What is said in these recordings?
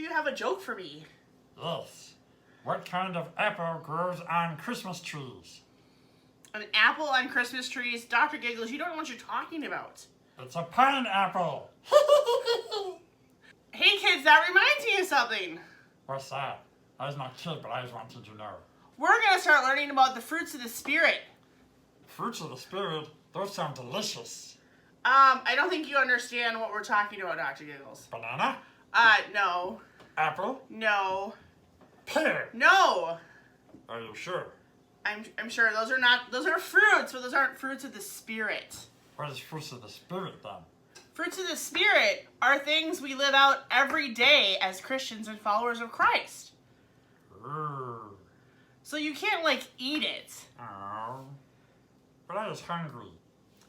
you have a joke for me. Yes. What kind of apple grows on Christmas trees? An apple on Christmas trees? Dr. Giggles, you don't know what you're talking about. It's a pineapple. Hey kids, that reminds me of something. What's that? I was not kid, but I just wanted to know. We're going to start learning about the fruits of the Spirit. Fruits of the Spirit? Those sound delicious. I don't think you understand what we're talking about, Dr. Giggles. Banana? No. Apple? No. Pear? No. Are you sure? I'm sure those are fruits, but those aren't fruits of the Spirit. What is fruits of the Spirit then? Fruits of the Spirit are things we live out every day as Christians and followers of Christ. So you can't, eat it. Oh. But I was hungry.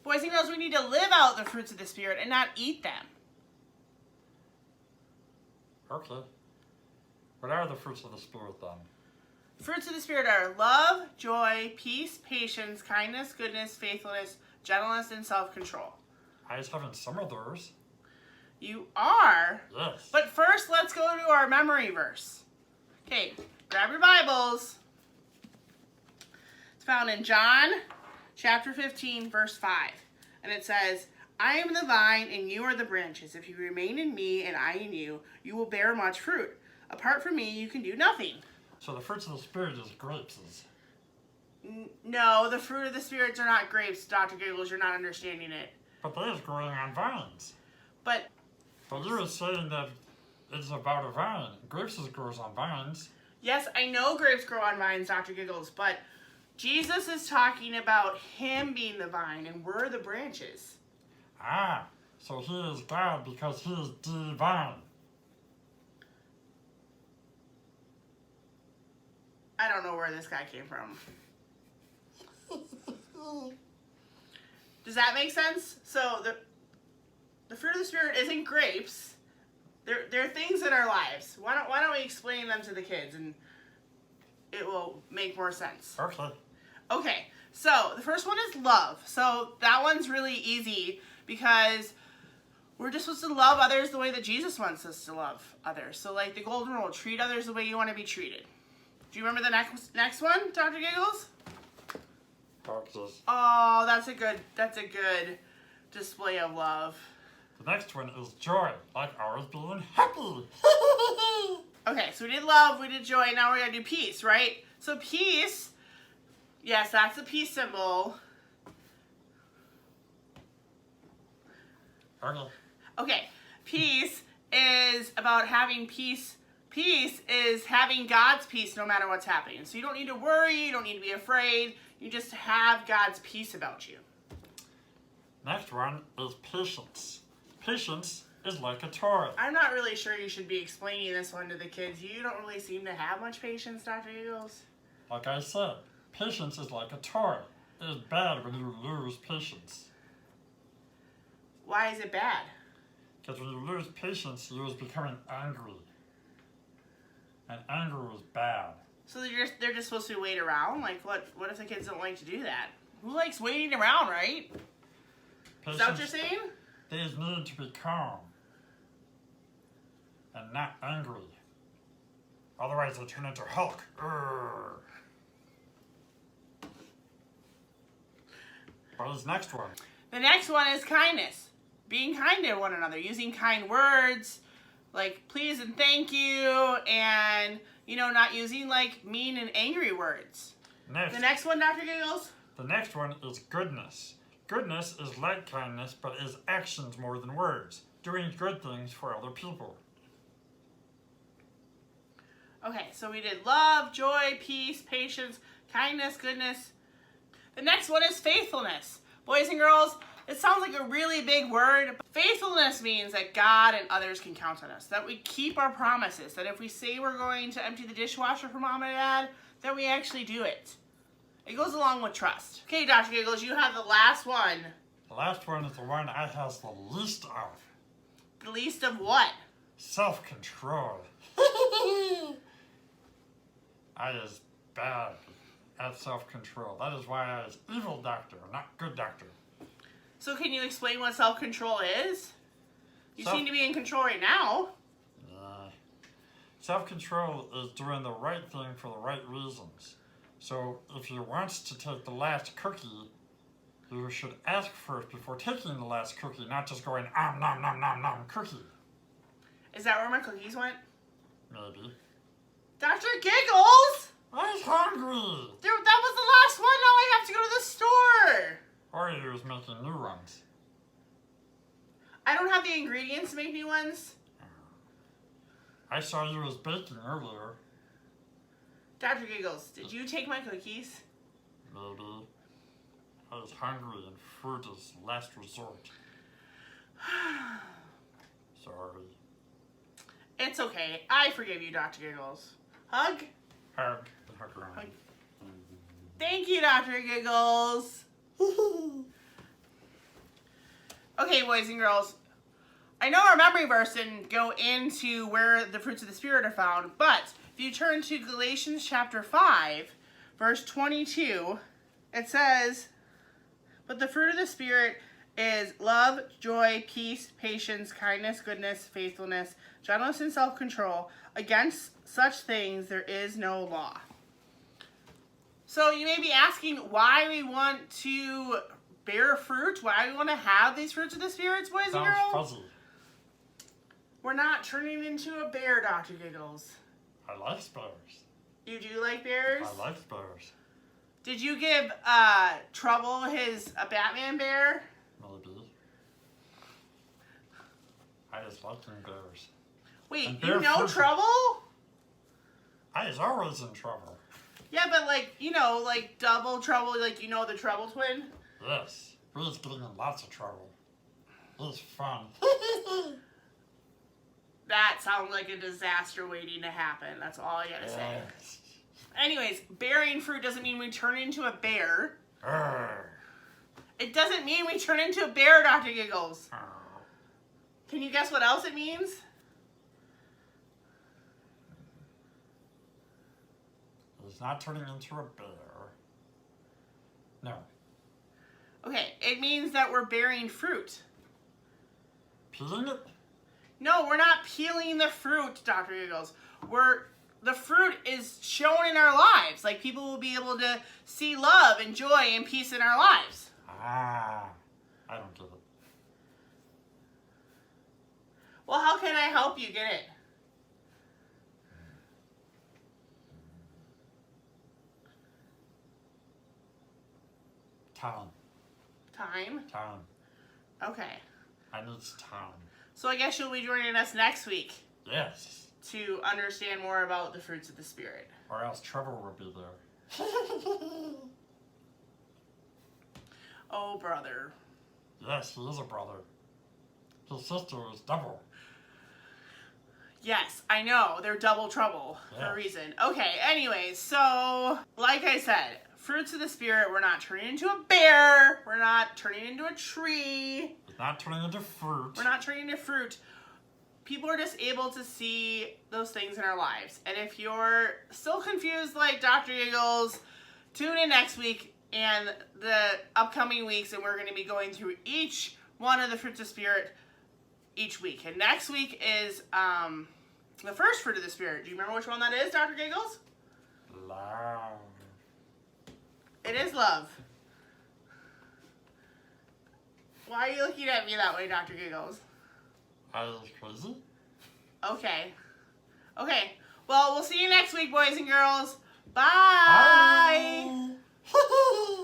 Boys and girls, we need to live out the fruits of the Spirit and not eat them. Okay. What are the fruits of the Spirit then? Fruits of the Spirit are love, joy, peace, patience, kindness, goodness, faithfulness, gentleness, and self-control. I was having some of those. You are? Yes. But first, let's go to our memory verse. Okay, grab your Bibles. It's found in John chapter 15, verse 5. And it says, I am the vine and you are the branches. If you remain in me and I in you, you will bear much fruit. Apart from me, you can do nothing. So the fruits of the Spirit is grapes. No, the fruit of the Spirits are not grapes, Dr. Giggles. You're not understanding it. But that is growing on vines. But you were saying that it's about a vine. Grapes grows on vines. yes, I know grapes grow on vines, Dr. Giggles, but Jesus is talking about him being the vine and we're the branches. Ah, so he is God because he is divine. I don't know where this guy came from. Does that make sense? So the fruit of the Spirit isn't grapes. They're things in our lives. Why don't we explain them to the kids and it will make more sense. Okay. Okay, so the first one is love. So that one's really easy because we're just supposed to love others the way that Jesus wants us to love others. So the golden rule, treat others the way you want to be treated. Do you remember the next one, Dr. Giggles? Boxes. Oh, that's a good display of love. The next one is joy, like ours being happy. Okay, so we did love, we did joy, now we're going to do peace, right? So peace, yes, that's the peace symbol. Okay. Okay, peace is about having peace. Peace is having God's peace no matter what's happening. So you don't need to worry, you don't need to be afraid, you just have God's peace about you. Next one is patience. Patience is like a toy. I'm not really sure you should be explaining this one to the kids. You don't really seem to have much patience, Dr. Eagles. Like I said, patience is like a toy. It is bad when you lose patience. Why is it bad? Because when you lose patience, you is becoming angry. And anger is bad. So they're just supposed to wait around? What if the kids don't like to do that? Who likes waiting around, right? Patience, Is that what you're saying? they need to be calm. And not angry. Otherwise they turn into Hulk. Urgh. What is next one? The next one is kindness. Being kind to one another, using kind words, like please and thank you, and, not using, mean and angry words. Next. The next one, Dr. Giggles? The next one is goodness. Goodness is like kindness, but is actions more than words. Doing good things for other people. Okay, so we did love, joy, peace, patience, kindness, goodness. The next one is faithfulness. Boys and girls, it sounds like a really big word, but faithfulness means that God and others can count on us, that we keep our promises, that if we say we're going to empty the dishwasher for Mom and Dad, that we actually do it. It goes along with trust. Okay, Dr. Giggles, you have the last one. The last one is the one I has the least of. The least of what? Self-control. I is bad at self-control. That is why I is evil doctor, not good doctor. So can you explain what self-control is? You seem to be in control right now. Self-control is doing the right thing for the right reasons. So if you want to take the last cookie, you should ask first before taking the last cookie, not just going, nom, nom, nom, nom, cookie. Is that where my cookies went? Maybe. Dr. Giggles! I was hungry! That was the last one. Now I have to go to the store. Or he was making new ones. I don't have the ingredients to make new ones. I saw you was baking earlier. Dr. Giggles, did you take my cookies? Maybe. I was hungry and food is last resort. Sorry. It's okay. I forgive you, Dr. Giggles. Hug? Hug. Hug around. Hug. Thank you, Dr. Giggles. Okay, boys and girls. I know our memory verse didn't go into where the fruits of the Spirit are found, but if you turn to Galatians chapter 5, verse 22, it says, "But the fruit of the Spirit is love, joy, peace, patience, kindness, goodness, faithfulness, gentleness, and self-control. Against such things there is no law." So you may be asking why we want to bear fruit, why we want to have these fruits of the Spirit, boys and girls. Sounds fuzzy. We're not turning into a bear, Dr. Giggles. I like bears. You do like bears? I like bears. Did you give Trouble a Batman bear? Maybe. I just like bears. Wait, And you bear know fruit. Trouble? I is always in trouble. Yeah, but like double trouble, the Trouble twin? Yes. He's getting in lots of trouble. It's fun. That sounds like a disaster waiting to happen. That's all I gotta say. Yes. Anyways, bearing fruit doesn't mean we turn into a bear. Arr. It doesn't mean we turn into a bear, Dr. Giggles. Arr. Can you guess what else it means? He's not turning into a bear. No. Okay, it means that we're bearing fruit. Peeling it? No, we're not peeling the fruit, Dr. Giggles. The fruit is shown in our lives. Like, people will be able to see love and joy and peace in our lives. Ah. I don't get it. Well, how can I help you get it? Time. Time? Time. Okay. I need time. So I guess you'll be joining us next week Yes. to understand more about the fruits of the Spirit. Or else trouble will be there. Oh, brother. Yes, he is a brother. His sister is double. Yes, I know. They're double trouble for a Yes. reason. Okay, anyways, so like I said, fruits of the Spirit, we're not turning into a bear. We're not turning into a tree. He's not turning into fruit. We're not turning into fruit. People are just able to see those things in our lives. And if you're still confused like Dr. Giggles, tune in next week and the upcoming weeks, and we're going to be going through each one of the fruits of Spirit each week. And next week is the first fruit of the Spirit. Do you remember which one that is, Dr. Giggles? Love. It is love. Why are you looking at me that way, Dr. Giggles? I was crazy? Okay. Okay. Well, we'll see you next week, boys and girls. Bye. Bye.